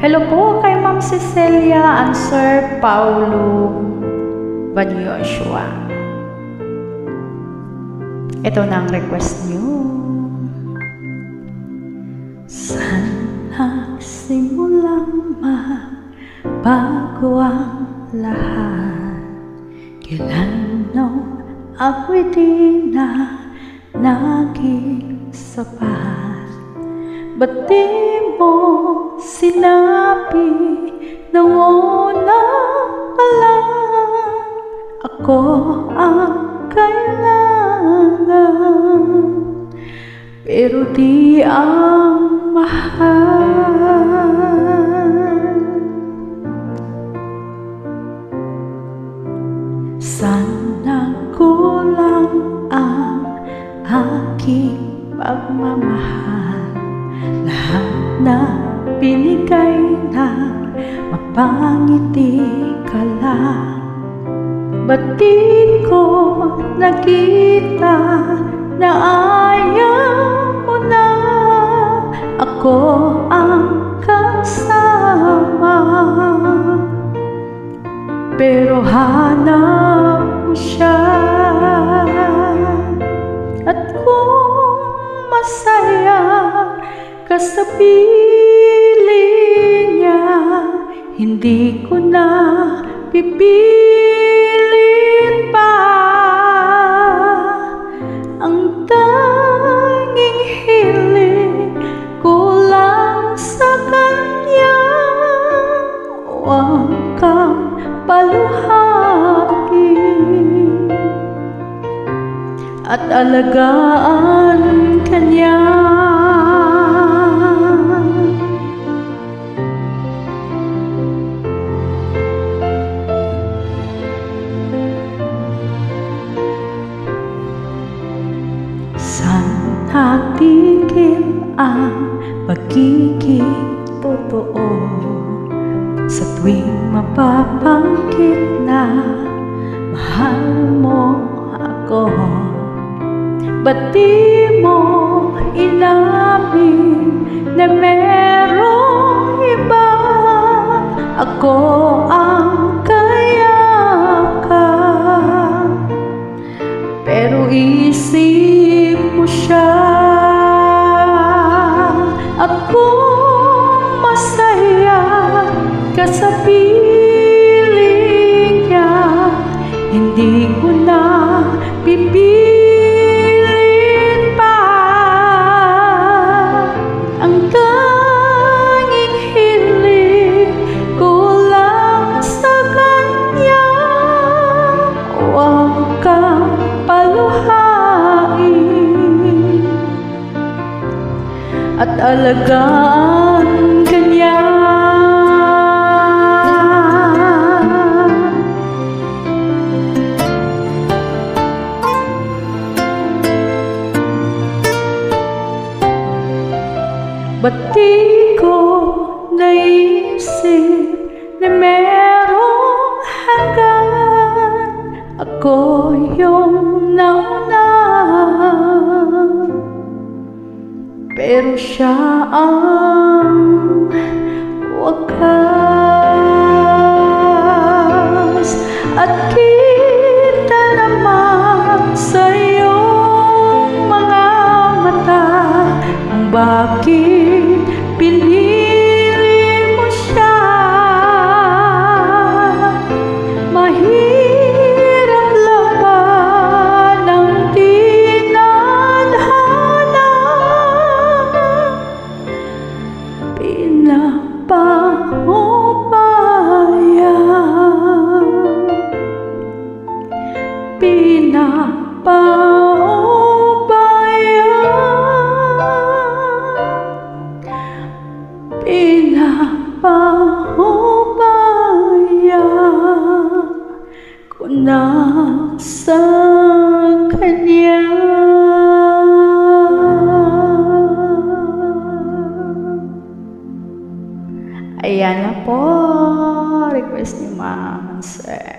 Hello po kay Ma'am Cecilia and Sir Paulo Vanyoshua. Ito na ang request niyo. Sana simulang bago ang lahat. Kailan nung ako'y di na naging sapat. Ba't di mo sinabi nang una pa lang ako ang kailangan, pero di ang mahal. Sana kulang ang aking pagmamahal. Lahat na binigay na mapangiti ka lang. Ba't di ko nakita na ayaw mo na ako ang kasama? Pero hanap mo siya, at kung masaya ka sa piling niya, hindi ko na pipilit pa. Ang tanging hiling ko lang sa kanya, huwag kang paluhain at alagaan kanya. Sana tigil ang pagiging totoo sa tuwing mapapanggit na mahal mo ako. Ba't di mo inamin na merong iba? Ako ang kayakap, pero isip mo siya. Ako masaya ka sa piling niya, hindi ko na pipilit pa. Ang tanging hiling ko lang sa kanya, huwag kang paluhain at alagaan kanya. Ba't di ko naisip na merong hanggan? Ako yung nauna, pero siya ang wakas. At kita naman sa iyong mga mata kung bakit pinili mo siya. Mahirap laban ang tinadhana, pinapahubaya ko na sa kanya. Ayan na po, request ni Ma'am Sir.